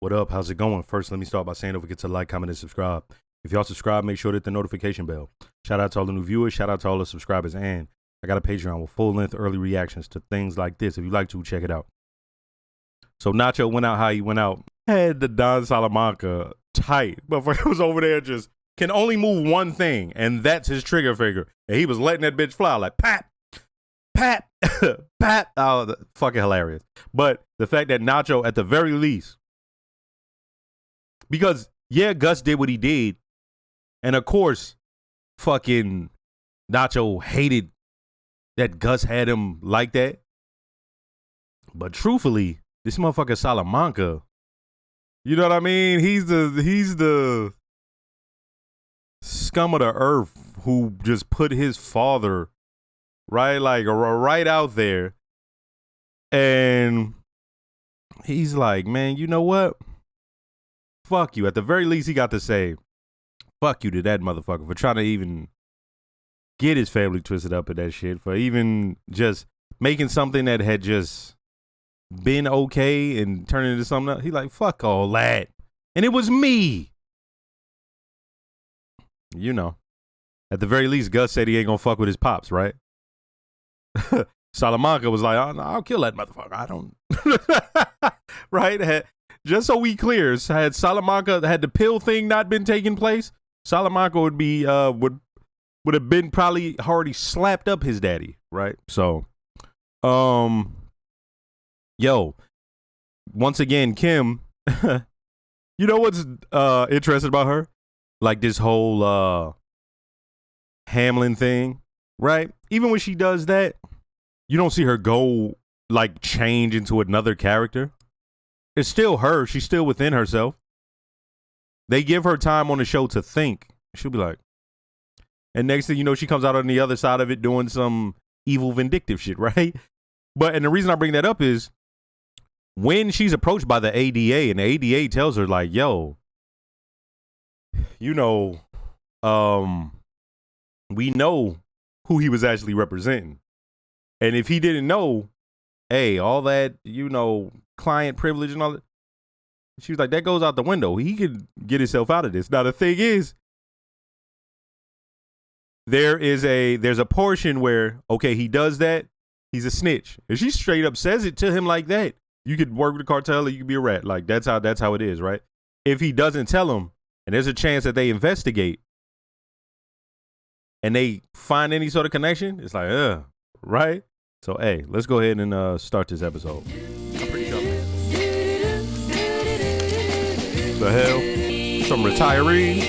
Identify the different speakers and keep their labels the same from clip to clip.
Speaker 1: What up? How's it going? First, let me start by saying don't forget to like, comment, and subscribe. If y'all subscribe, make sure to hit the notification bell. Shout out to all the new viewers. Shout out to all the subscribers. And I got a Patreon with full-length early reactions to things like this. If you'd like to, check it out. So Nacho went out how he went out. Had the Don Salamanca tight. But he was over there just can only move one thing, and that's his trigger finger. And he was letting that bitch fly like, pap, pap, pap. Oh, fucking hilarious. But the fact that Nacho, at the very least, because, yeah, Gus did what he did. And, of course, fucking Nacho hated that Gus had him like that. But truthfully, this motherfucker Salamanca, you know what I mean? He's the scum of the earth who just put his father right out there. And he's like, man, you know what? Fuck you. At the very least, he got to say, fuck you to that motherfucker for trying to even get his family twisted up in that shit, for even just making something that had just been okay and turning into something else. He like, fuck all that. And it was me. You know, at the very least, Gus said he ain't gonna fuck with his pops, right? Salamanca was like, oh, no, I'll kill that motherfucker. I don't. Right? Just so we clear, had Salamanca, had the pill thing not been taking place, Salamanca would be would have been probably already slapped up his daddy, right? So, yo, once again, Kim, you know what's interesting about her? Like this whole Hamlin thing, right? Even when she does that, you don't see her go like change into another character. It's still her. She's still within herself. They give her time on the show to think. She'll be like, and next thing you know, she comes out on the other side of it doing some evil, vindictive shit, right? And the reason I bring that up is when she's approached by the ADA and the ADA tells her like, yo, you know, we know who he was actually representing. And if he didn't know, hey, all that, you know, client privilege and all that, she was like, that goes out the window. He could get himself out of this. Now, the thing is, there's a portion where, okay, he does that. He's a snitch. And she straight up says it to him like that. You could work with the cartel or you could be a rat. Like, that's how it is, right? If he doesn't tell him, and there's a chance that they investigate and they find any sort of connection, it's like, right? So, hey, let's go ahead and start this episode. I'm pretty sure. The hell? Some retiree?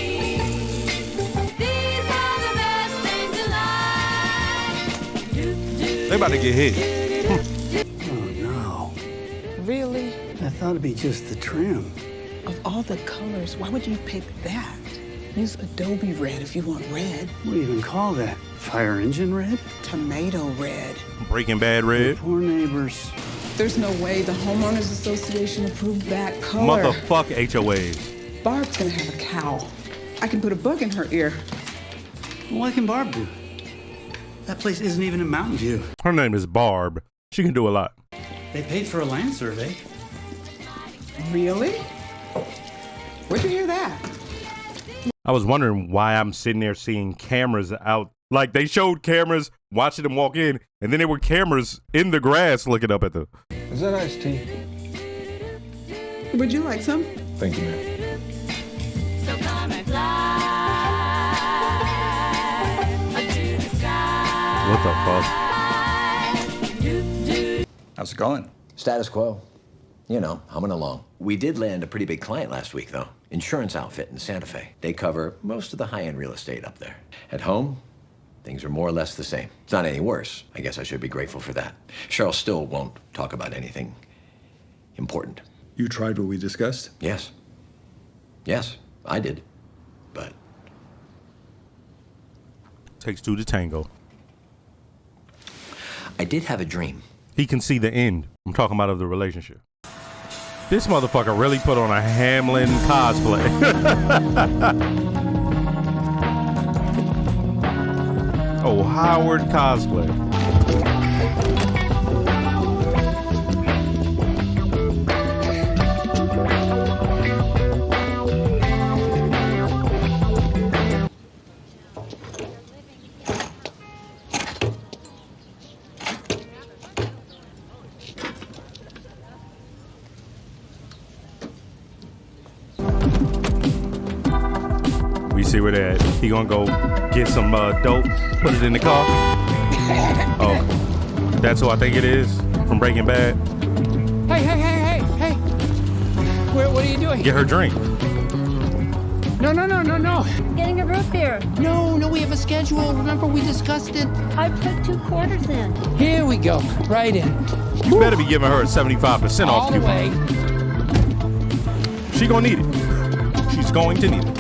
Speaker 1: They about to get hit.
Speaker 2: Oh, no.
Speaker 3: Really?
Speaker 2: I thought it'd be just the trim.
Speaker 3: Of all the colors, why would you pick that? Use Adobe red if you want red.
Speaker 2: What do you even call that? Fire engine red?
Speaker 3: Tomato red.
Speaker 1: Breaking Bad red?
Speaker 2: Poor neighbors.
Speaker 3: There's no way the Homeowners Association approved that color.
Speaker 1: Motherfuck HOAs.
Speaker 3: Barb's gonna have a cow. I can put a bug in her ear.
Speaker 2: Well, what can Barb do? That place isn't even in Mountain View.
Speaker 1: Her name is Barb. She can do a lot.
Speaker 2: They paid for a land survey.
Speaker 3: Really? Where'd you hear that?
Speaker 1: I was wondering why I'm sitting there seeing cameras out. Like, they showed cameras watching them walk in, and then there were cameras in the grass looking up at them.
Speaker 4: Is that iced tea?
Speaker 3: Would you like some?
Speaker 4: Thank you, ma'am.
Speaker 5: So come and fly to the sky.
Speaker 1: What the fuck?
Speaker 4: How's it going?
Speaker 6: Status quo. You know, humming along. We did land a pretty big client last week, though. Insurance outfit in Santa Fe. They cover most of the high-end real estate up there. At home, things are more or less the same. It's not any worse. I guess I should be grateful for that. Cheryl still won't talk about anything important.
Speaker 4: You tried what we discussed?
Speaker 6: Yes. Yes, I did. But
Speaker 1: Takes two to tango.
Speaker 6: I did have a dream.
Speaker 1: He can see the end. I'm talking about of the relationship. This motherfucker really put on a Hamlin cosplay. Oh, Howard cosplay. see where they're at. He gonna go get some dope, put it in the car. Oh, that's who I think it is from Breaking Bad.
Speaker 7: Hey. What are you doing?
Speaker 1: Get her drink.
Speaker 7: No.
Speaker 8: Getting a root beer.
Speaker 7: No, we have a schedule. Remember we discussed it?
Speaker 8: I put 2 quarters in.
Speaker 7: Here we go. Right in.
Speaker 1: You better be giving her a 75%
Speaker 7: All
Speaker 1: off
Speaker 7: the
Speaker 1: coupon.
Speaker 7: way.
Speaker 1: She gonna need it. She's going to need it.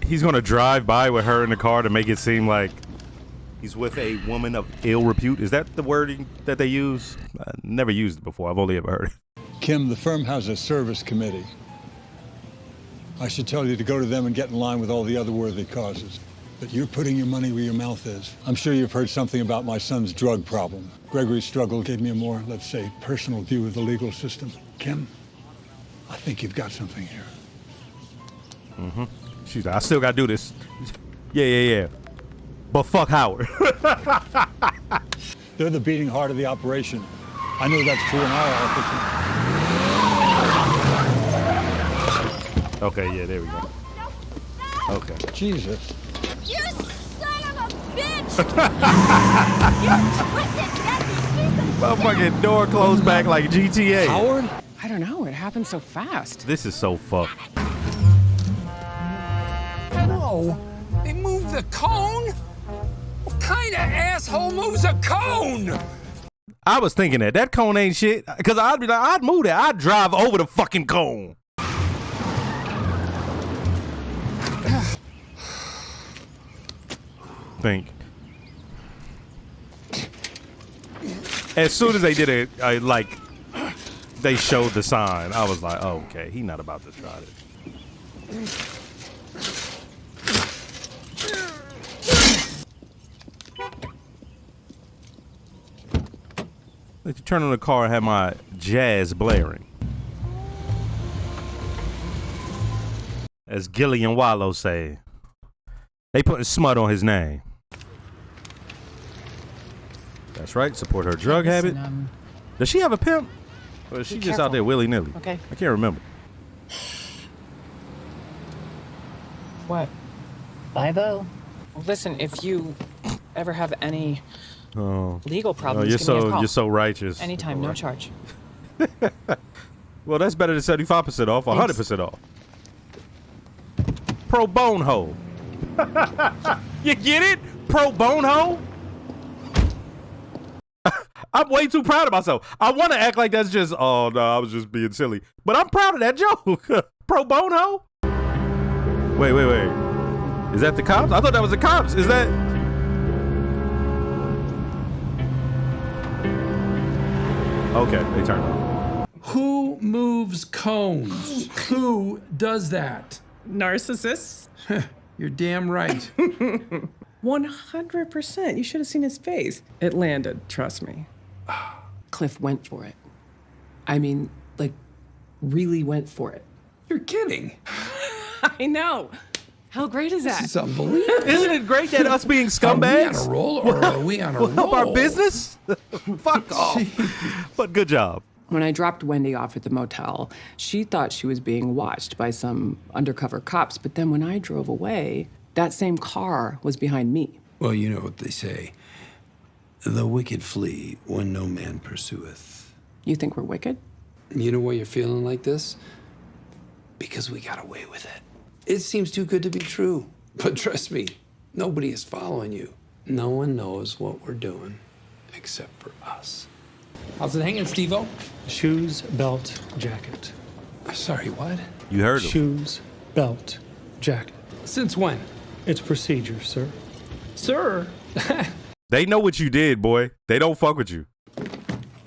Speaker 1: He's gonna drive by with her in the car to make it seem like he's with a woman of ill repute. Is that the wording that they use? I never used it before. I've only ever heard it.
Speaker 4: Kim, the firm has a service committee. I should tell you to go to them and get in line with all the other worthy causes. But you're putting your money where your mouth is. I'm sure you've heard something about my son's drug problem. Gregory's struggle gave me a more, let's say, personal view of the legal system. Kim, I think you've got something here.
Speaker 1: Mm-hmm. She's like, I still gotta do this. Yeah. But fuck Howard.
Speaker 4: They're the beating heart of the operation. I know that's true in our office.
Speaker 1: Okay, yeah, there we go. Okay.
Speaker 4: Jesus.
Speaker 8: You son of a bitch! You twisted that
Speaker 1: Motherfucking door closed back like GTA.
Speaker 7: Howard?
Speaker 3: I don't know. It happened so fast.
Speaker 1: This is so fucked.
Speaker 7: No. They moved the cone? What kind of asshole moves a cone?
Speaker 1: I was thinking that cone ain't shit. Cause I'd be like, I'd move that. I'd drive over the fucking cone. Think. As soon as they did it, they showed the sign. I was like, oh, okay, he not about to try this. Let you turn on the car and have my jazz blaring. As Gillian Wallow say, they putting smut on his name. That's right, support her drug habit. Does she have a pimp? Or is she just out there willy-nilly?
Speaker 3: Okay.
Speaker 1: I can't remember.
Speaker 3: What?
Speaker 8: 5-0.
Speaker 3: Listen, if you ever have any legal
Speaker 1: Oh,
Speaker 3: problems,
Speaker 1: you're
Speaker 3: give me a call.
Speaker 1: you're so righteous.
Speaker 3: Anytime, no charge.
Speaker 1: Well, that's better than 75% off, or 100% off. Pro bono. You get it? Pro bono? I'm way too proud of myself. I want to act like that's just, oh no, I was just being silly. But I'm proud of that joke. Pro bono? Wait. Is that the cops? I thought that was the cops. Is that? Okay, they turned on.
Speaker 9: Who moves cones? Who does that?
Speaker 3: Narcissists?
Speaker 9: You're damn right.
Speaker 3: 100%. You should have seen his face. It landed, trust me.
Speaker 10: Cliff went for it. I mean, like, really went for it.
Speaker 9: You're kidding.
Speaker 3: I know. How great is that?
Speaker 9: It's unbelievable.
Speaker 1: Isn't it great that us being scumbags
Speaker 9: Are we on a roll or are we on a
Speaker 1: will
Speaker 9: roll?
Speaker 1: help our business? Fuck off. But good job.
Speaker 10: When I dropped Wendy off at the motel, she thought she was being watched by some undercover cops. But then when I drove away, that same car was behind me.
Speaker 9: Well, you know what they say. The wicked flee when no man pursueth.
Speaker 10: You think we're wicked?
Speaker 9: You know why you're feeling like this? Because we got away with it. It seems too good to be true. But trust me, nobody is following you. No one knows what we're doing except for us. How's it hanging, Steve-O?
Speaker 11: Shoes, belt, jacket.
Speaker 9: Sorry, what?
Speaker 1: You heard him.
Speaker 11: Shoes, belt, jacket.
Speaker 9: Since when?
Speaker 11: It's procedure, sir.
Speaker 9: Sir?
Speaker 1: They know what you did, boy. They don't fuck with you.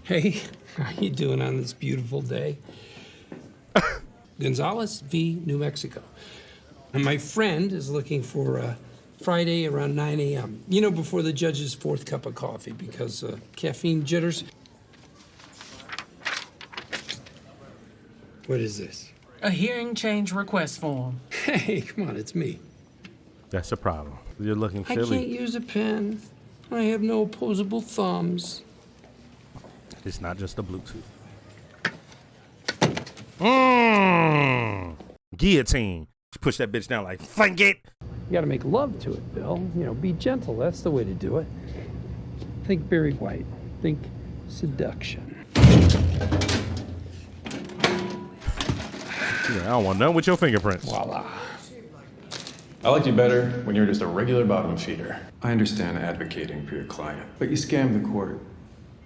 Speaker 9: Hey, how you doing on this beautiful day? Gonzales v. New Mexico. And my friend is looking for Friday around 9 a.m. You know, before the judge's fourth cup of coffee because caffeine jitters. What is this?
Speaker 3: A hearing change request form.
Speaker 9: Hey, come on, it's me.
Speaker 1: That's a problem. You're looking
Speaker 9: I can't
Speaker 1: silly.
Speaker 9: use a pen. I have no opposable thumbs.
Speaker 1: It's not just a Bluetooth. Guillotine. Just push that bitch down like, think it.
Speaker 9: You gotta make love to it, Bill. You know, be gentle. That's the way to do it. Think Barry White. Think seduction.
Speaker 1: Yeah, I don't want none with your fingerprints.
Speaker 9: Voila.
Speaker 12: I liked you better when you were just a regular bottom feeder. I understand advocating for your client, but you scammed the court.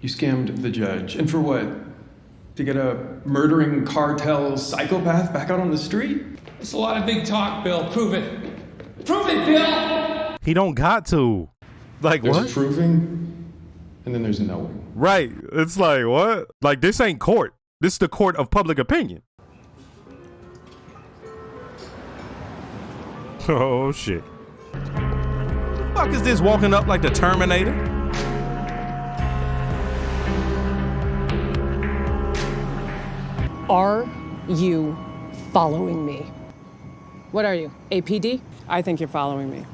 Speaker 12: You scammed the judge. And for what? To get a murdering cartel psychopath back out on the street?
Speaker 7: It's a lot of big talk, Bill. Prove it. Prove it, Bill!
Speaker 1: He don't got to. Like,
Speaker 12: There's
Speaker 1: what?
Speaker 12: proving, and then there's knowing.
Speaker 1: Right. It's like, what? Like, this ain't court. This is the court of public opinion. Oh, shit. The fuck is this walking up like the Terminator?
Speaker 10: Are you following me? What are you, APD? I think you're following me.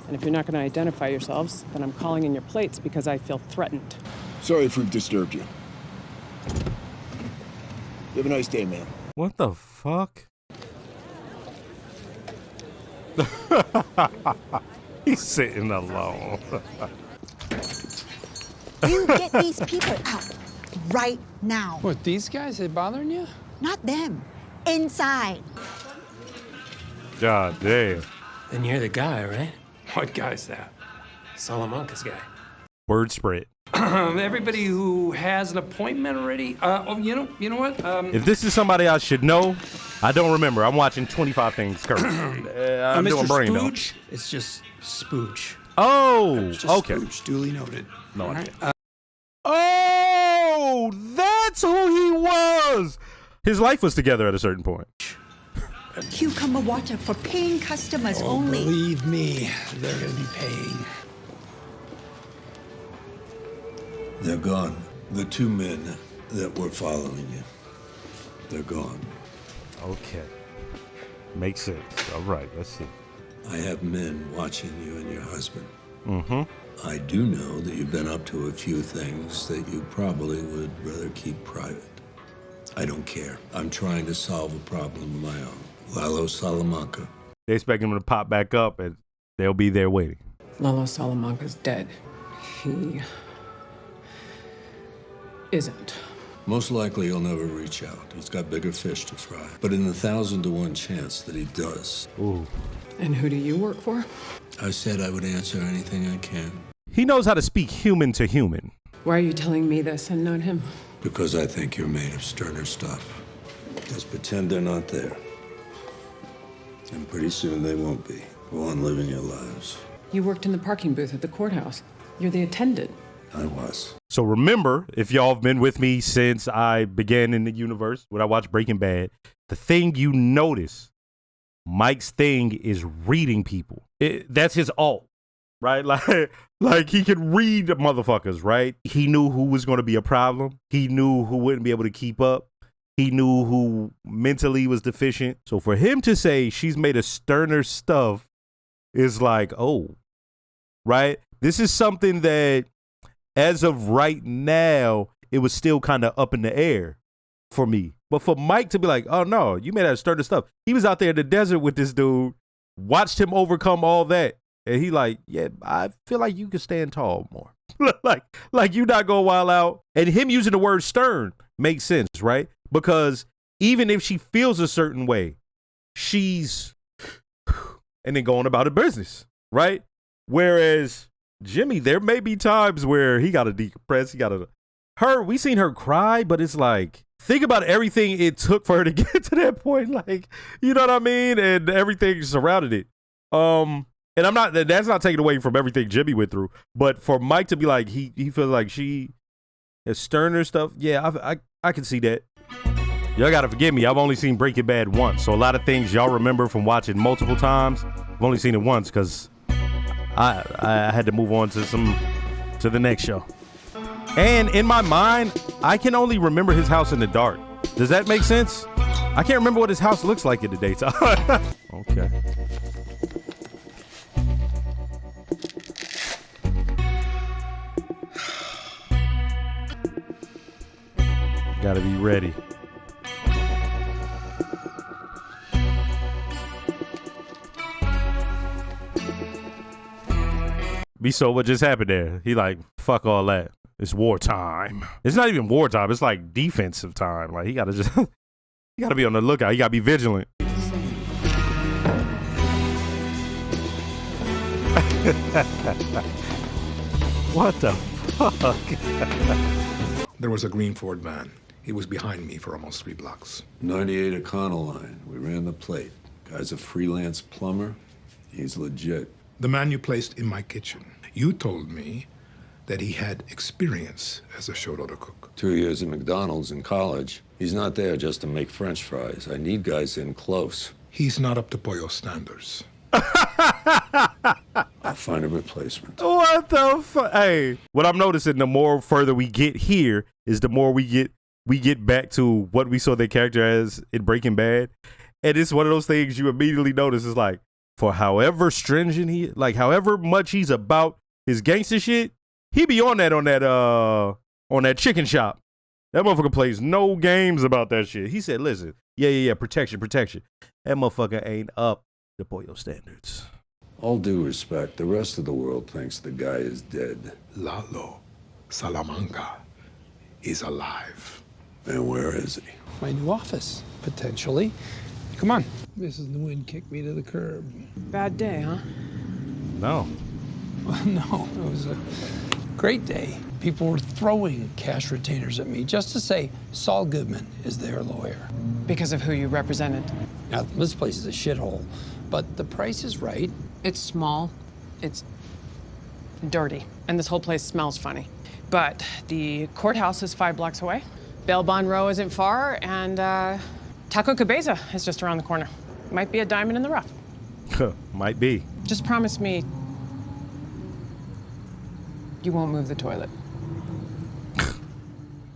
Speaker 10: And if you're not going to identify yourselves, then I'm calling in your plates because I feel threatened.
Speaker 13: Sorry if we've disturbed you. You have a nice day, man.
Speaker 1: What the fuck? He's sitting alone.
Speaker 14: You get these people out right now.
Speaker 9: What, these guys, they bothering you?
Speaker 14: Not them. Inside.
Speaker 1: God damn.
Speaker 15: Then you're the guy, right?
Speaker 9: What guy's that?
Speaker 15: Salamanca's guy.
Speaker 1: Word spread.
Speaker 9: Everybody who has an appointment already. You know what?
Speaker 1: If this is somebody I should know, I don't remember. I'm watching 25 things currently. I'm doing
Speaker 2: Mr.
Speaker 1: brain
Speaker 2: Spooge? It's just Spooge.
Speaker 1: Oh,
Speaker 2: Just
Speaker 1: okay.
Speaker 2: Spooge, duly noted.
Speaker 1: No
Speaker 2: All
Speaker 1: idea.
Speaker 2: right,
Speaker 1: Oh, that's who he was. His life was together at a certain point.
Speaker 14: Cucumber water for paying customers
Speaker 2: Oh,
Speaker 14: only.
Speaker 2: believe me, they're going to be paying.
Speaker 16: They're gone. The two men that were following you. They're gone.
Speaker 1: Okay. Makes sense. All right, let's see.
Speaker 16: I have men watching you and your husband.
Speaker 1: Mm-hmm.
Speaker 16: I do know that you've been up to a few things that you probably would rather keep private. I don't care. I'm trying to solve a problem of my own. Lalo Salamanca.
Speaker 1: They expect him to pop back up and they'll be there waiting.
Speaker 10: Lalo Salamanca's dead. He isn't.
Speaker 16: Most likely he'll never reach out. He's got bigger fish to fry. But in the 1,000 to 1 chance that he does.
Speaker 1: Ooh.
Speaker 10: And who do you work for?
Speaker 16: I said I would answer anything I can.
Speaker 1: He knows how to speak human to human.
Speaker 10: Why are you telling me this and not him?
Speaker 16: Because I think you're made of sterner stuff. Just pretend they're not there. And pretty soon they won't be. Go on living your lives.
Speaker 10: You worked in the parking booth at the courthouse. You're the attendant.
Speaker 16: I was.
Speaker 1: So remember, if y'all have been with me since I began in the universe, when I watched Breaking Bad, the thing you notice, Mike's thing is reading people. That's his alt, right? Like he could read the motherfuckers, right? He knew who was going to be a problem. He knew who wouldn't be able to keep up. He knew who mentally was deficient. So for him to say she's made of sterner stuff is like, oh, right? This is something that as of right now, it was still kind of up in the air for me. But for Mike to be like, oh no, you made that sterner stuff. He was out there in the desert with this dude, watched him overcome all that. And he like, yeah, I feel like you can stand tall more. like you not go wild out. And him using the word stern makes sense, right? Because even if she feels a certain way, she's and then going about her business, right? Whereas Jimmy, there may be times where he got to decompress. We seen her cry, but it's like, think about everything it took for her to get to that point. Like, you know what I mean? And everything surrounded it. And that's not taken away from everything Jimmy went through, but for Mike to be like, he feels like she has sterner stuff. Yeah, I can see that. Y'all gotta forgive me. I've only seen Breaking Bad once, so a lot of things y'all remember from watching multiple times, I've only seen it once because I had to move on to the next show. And in my mind, I can only remember his house in the dark. Does that make sense? I can't remember what his house looks like in the daytime. Okay. Gotta be ready. we saw what just happened there. He like, fuck all that. It's wartime. It's not even wartime. It's like defensive time. Like he gotta just, he gotta be on the lookout. He gotta be vigilant. What the fuck?
Speaker 17: There was a green Ford van. He was behind me for almost 3 blocks.
Speaker 16: 98 O'Connell line. We ran the plate. Guy's a freelance plumber. He's legit.
Speaker 17: The man you placed in my kitchen. You told me that he had experience as a show daughter cook.
Speaker 16: 2 years at McDonald's in college. He's not there just to make French fries. I need guys in close.
Speaker 17: He's not up to Pollo standards.
Speaker 16: I'll find a replacement.
Speaker 1: What the fuck? Hey, what I'm noticing, the more further we get here, is the more we get back to what we saw their character as in Breaking Bad. And it's one of those things you immediately notice is like, for however stringent however much he's about his gangster shit, he be on that chicken shop. That motherfucker plays no games about that shit. He said, listen, yeah, protection. That motherfucker ain't up to Pollo standards.
Speaker 16: All due respect, the rest of the world thinks the guy is dead.
Speaker 17: Lalo Salamanca is alive.
Speaker 16: And where is he?
Speaker 9: My new office, potentially. Come on. Mrs. the Wind kicked me to the curb.
Speaker 10: Bad day, huh?
Speaker 1: No.
Speaker 9: No, it was a great day. People were throwing cash retainers at me just to say Saul Goodman is their lawyer.
Speaker 10: Because of who you represented.
Speaker 9: Now, this place is a shithole, but the price is right.
Speaker 10: It's small, it's dirty, and this whole place smells funny. But the courthouse is 5 blocks away. Bail Bond Row isn't far, and Taco Cabeza is just around the corner. Might be a diamond in the rough.
Speaker 1: Might be.
Speaker 10: Just promise me you won't move the toilet.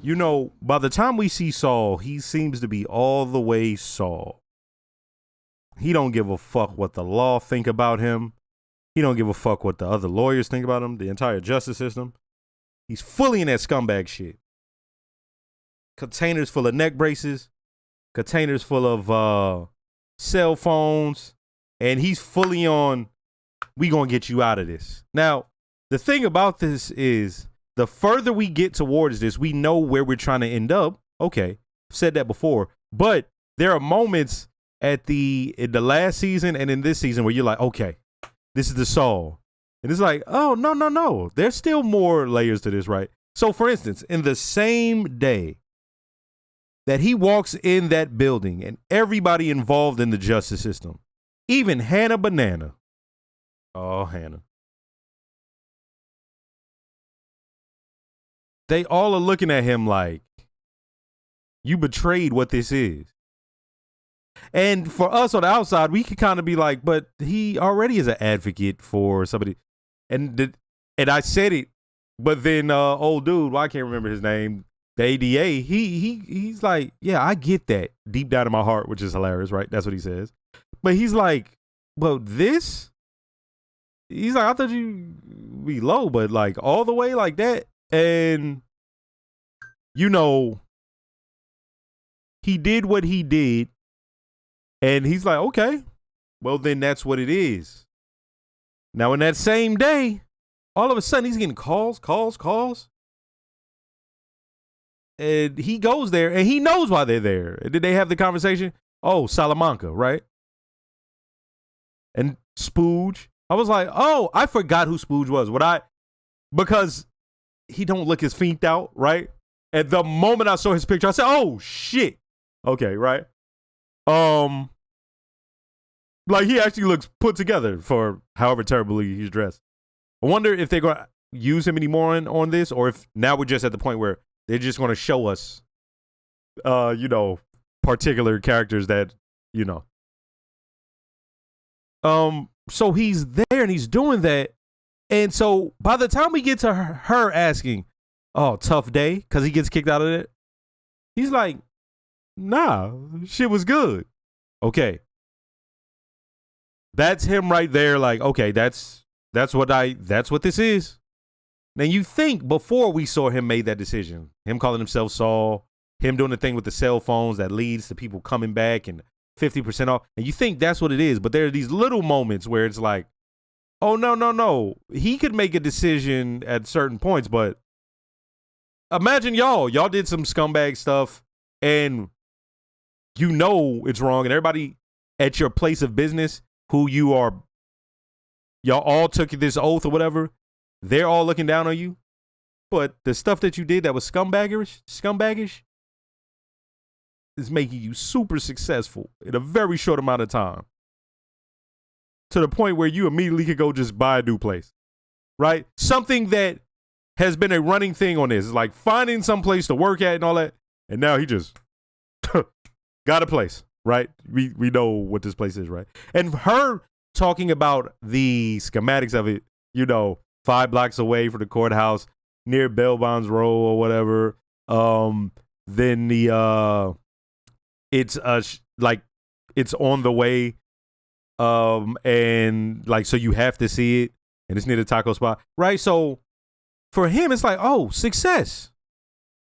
Speaker 1: You know, by the time we see Saul, he seems to be all the way Saul. He don't give a fuck what the law think about him. He don't give a fuck what the other lawyers think about him, the entire justice system. He's fully in that scumbag shit. Containers full of neck braces, containers full of cell phones, and he's fully on, we gonna get you out of this. Now, the thing about this is, the further we get towards this, we know where we're trying to end up. Okay, I've said that before, but there are moments in the last season and in this season where you're like, okay, this is the Saul. And it's like, oh, no. There's still more layers to this, right? So, for instance, in the same day that he walks in that building and everybody involved in the justice system, even Hannah Banana. Oh, Hannah. They all are looking at him like, you betrayed what this is. And for us on the outside, we could kind of be like, but he already is an advocate for somebody. And I said it, but then old dude, well, I can't remember his name, the ADA, he's like, yeah, I get that deep down in my heart, which is hilarious, right? That's what he says. But he's like, well, this? He's like, I thought you'd be low, but like all the way like that. And, you know, he did what he did. And he's like, okay, well, then that's what it is. Now, in that same day, all of a sudden, he's getting calls. And he goes there, and he knows why they're there. Did they have the conversation? Oh, Salamanca, right? And Spooge. I was like, oh, I forgot who Spooge was. Because he don't look his feet out, right? At the moment I saw his picture, I said, oh, shit. Okay, right? Like he actually looks put together for however terribly he's dressed. I wonder if they're going to use him anymore on this, or if now we're just at the point where they're just going to show us, particular characters that, So he's there and he's doing that. And so by the time we get to her asking, oh, tough day, because he gets kicked out of it, he's like, nah, shit was good. Okay. That's him right there. Like, okay, that's what this is. Now you think before we saw him made that decision, him calling himself Saul, him doing the thing with the cell phones that leads to people coming back and 50% off. And you think that's what it is. But there are these little moments where it's like, Oh, no. He could make a decision at certain points, but imagine y'all did some scumbag stuff and you know it's wrong, and everybody at your place of business who y'all all took this oath or whatever, they're all looking down on you. But the stuff that you did that was scumbagish is making you super successful in a very short amount of time. To the point where you immediately could go just buy a new place, right? Something that has been a running thing on this is like finding some place to work at and all that. And now he just got a place, right? We know what this place is, right? And her talking about the schematics of it, 5 blocks away from the courthouse near Bell Bonds Row or whatever. Then it's it's on the way. And like, so you have to see it, and it's near the taco spot, right? So for him, it's like, oh, success.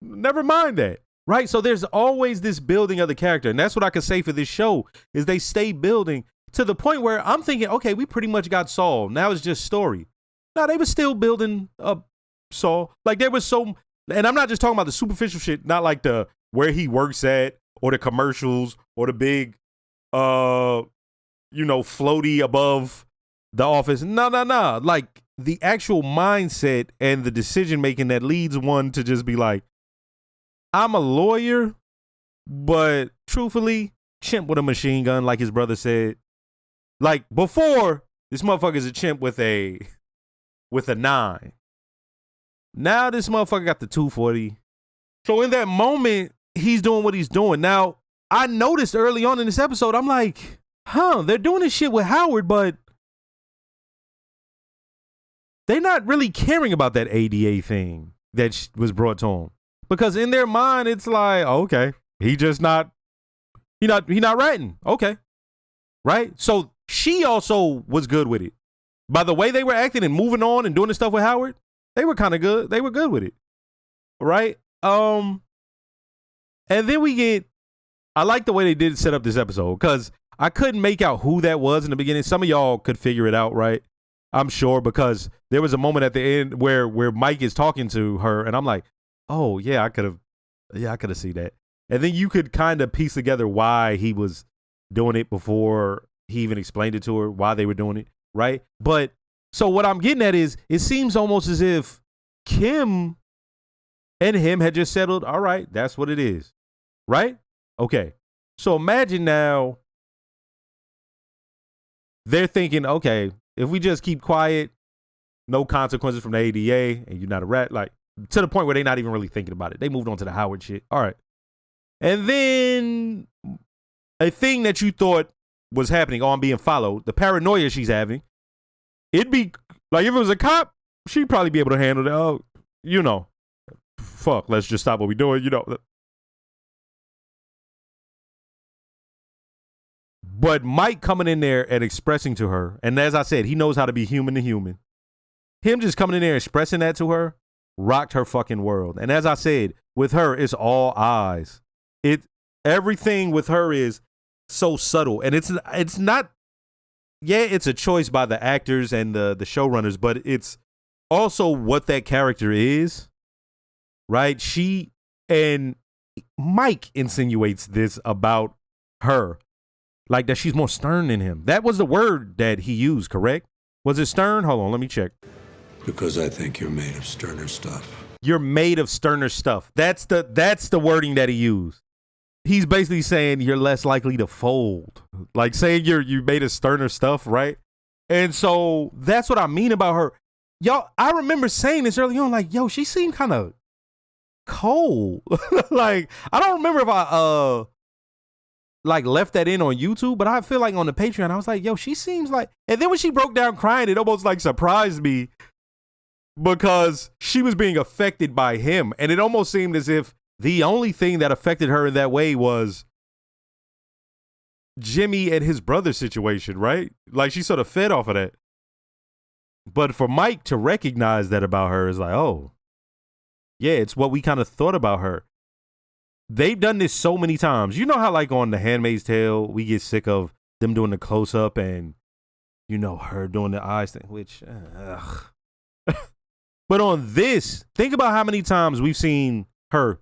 Speaker 1: Never mind that, right? So there's always this building of the character, and that's what I could say for this show is they stay building to the point where I'm thinking, okay, we pretty much got Saul. Now it's just story. No, they were still building up Saul. Like there was so, and I'm not just talking about the superficial shit, not like the where he works at or the commercials or the big, floaty above the office. No. Like the actual mindset and the decision making that leads one to just be like, I'm a lawyer, but truthfully, chimp with a machine gun, like his brother said. Like before, this motherfucker's a chimp with a 9. Now this motherfucker got the 240. So in that moment, he's doing what he's doing. Now, I noticed early on in this episode, I'm like, they're doing this shit with Howard, but they're not really caring about that ADA thing that was brought to him. Because in their mind, it's like, okay, he not ratting. Okay. Right? So she also was good with it. By the way they were acting and moving on and doing the stuff with Howard, they were kind of good. They were good with it. Right? And then I like the way they did set up this episode because I couldn't make out who that was in the beginning. Some of y'all could figure it out, right? I'm sure, because there was a moment at the end where Mike is talking to her, and I'm like, oh yeah, I could have seen that. And then you could kind of piece together why he was doing it before he even explained it to her, why they were doing it, right? But so what I'm getting at is, it seems almost as if Kim and him had just settled, all right, that's what it is, right? Okay, so imagine now they're thinking, okay, if we just keep quiet, no consequences from the ADA, and you're not a rat, like to the point where they're not even really thinking about it. They moved on to the Howard shit. All right. And then a thing that you thought was happening on being followed, the paranoia she's having, it'd be like if it was a cop, she'd probably be able to handle that. Oh, fuck, let's just stop what we're doing, But Mike coming in there and expressing to her, and as I said, he knows how to be human to human. Him just coming in there expressing that to her rocked her fucking world. And as I said, with her, it's all eyes. Everything with her is so subtle, and it's not. Yeah, it's a choice by the actors and the showrunners, but it's also what that character is, right? She and Mike insinuates this about her. Like that she's more stern than him. That was the word that he used, correct? Was it stern? Hold on, let me check.
Speaker 16: Because I think you're made of sterner stuff.
Speaker 1: You're made of sterner stuff. That's the wording that he used. He's basically saying you're less likely to fold. Like saying you're made of sterner stuff, right? And so that's what I mean about her. Y'all, I remember saying this early on, like, yo, she seemed kind of cold. Like, I don't remember if I left that in on YouTube, but I feel like on the Patreon, I was like, yo, she seems like, and then when she broke down crying, it almost like surprised me because she was being affected by him. And it almost seemed as if the only thing that affected her in that way was Jimmy and his brother situation, right? Like she sort of fed off of that. But for Mike to recognize that about her is like, oh, yeah, it's what we kind of thought about her. They've done this so many times. You know how like on The Handmaid's Tale, we get sick of them doing the close up and, her doing the eyes thing, which, but on this, think about how many times we've seen her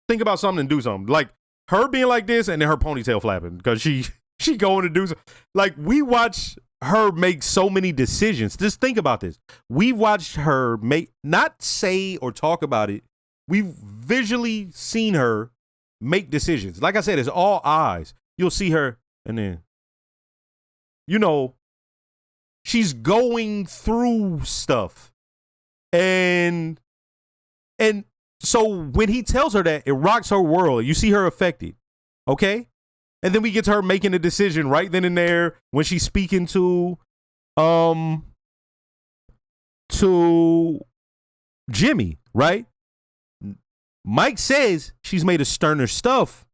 Speaker 1: think about something and do something. Like her being like this and then her ponytail flapping because she going to do something. Like we watch her make so many decisions. Just think about this. We've watched her not say or talk about it. We've visually seen her make decisions. Like I said, it's all eyes. You'll see her and then, she's going through stuff. And so when he tells her that, it rocks her world. You see her affected. Okay? And then we get to her making a decision right then and there when she's speaking to Jimmy, right? Mike says she's made a sterner stuff.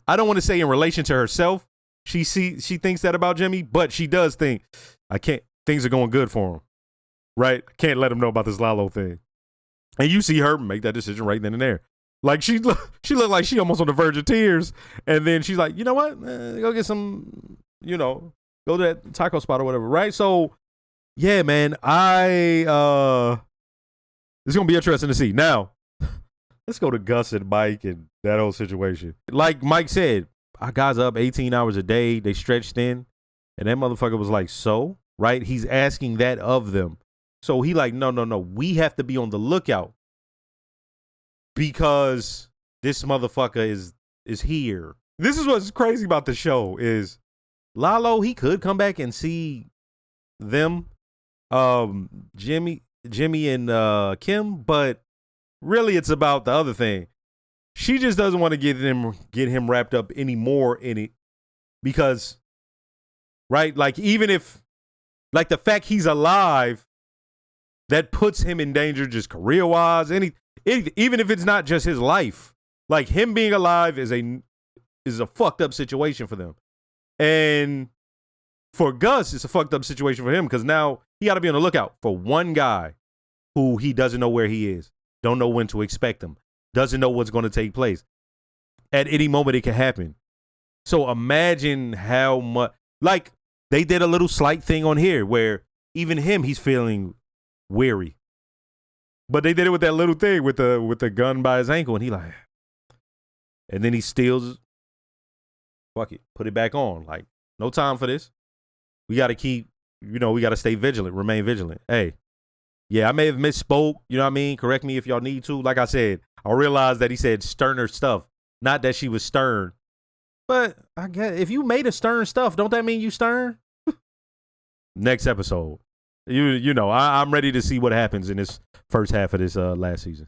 Speaker 1: I don't want to say in relation to herself. She thinks that about Jimmy, but she does think things are going good for him. Right? Can't let him know about this Lalo thing. And you see her make that decision right then and there. Like she looked like she almost on the verge of tears. And then she's like, you know what? Go get some, go to that taco spot or whatever. Right? So yeah, man, it's going to be interesting to see. Now, let's go to Gus and Mike and that whole situation. Like Mike said, our guys are up 18 hours a day. They stretched thin. And that motherfucker was like, so, right? He's asking that of them. So he like, no. We have to be on the lookout because this motherfucker is here. This is what's crazy about the show is Lalo, he could come back and see them, Jimmy and Kim, but really it's about the other thing. She just doesn't want to get him wrapped up anymore in it because, right? Like even if, like the fact he's alive, that puts him in danger just career-wise. Even if it's not just his life, like him being alive is a fucked up situation for them. And for Gus, it's a fucked up situation for him because now he got to be on the lookout for one guy who he doesn't know where he is, don't know when to expect him, doesn't know what's going to take place. At any moment, it can happen. So imagine how much, like they did a little slight thing on here where even him, he's feeling weary. But they did it with that little thing with the gun by his ankle, and he like, and then he steals, fuck it, put it back on. Like, no time for this. We got to keep, we got to stay vigilant, remain vigilant. Hey, yeah, I may have misspoke, you know what I mean? Correct me if y'all need to. Like I said, I realized that he said sterner stuff, not that she was stern. But I guess if you made a stern stuff, don't that mean you stern? Next episode. I'm ready to see what happens in this first half of this last season.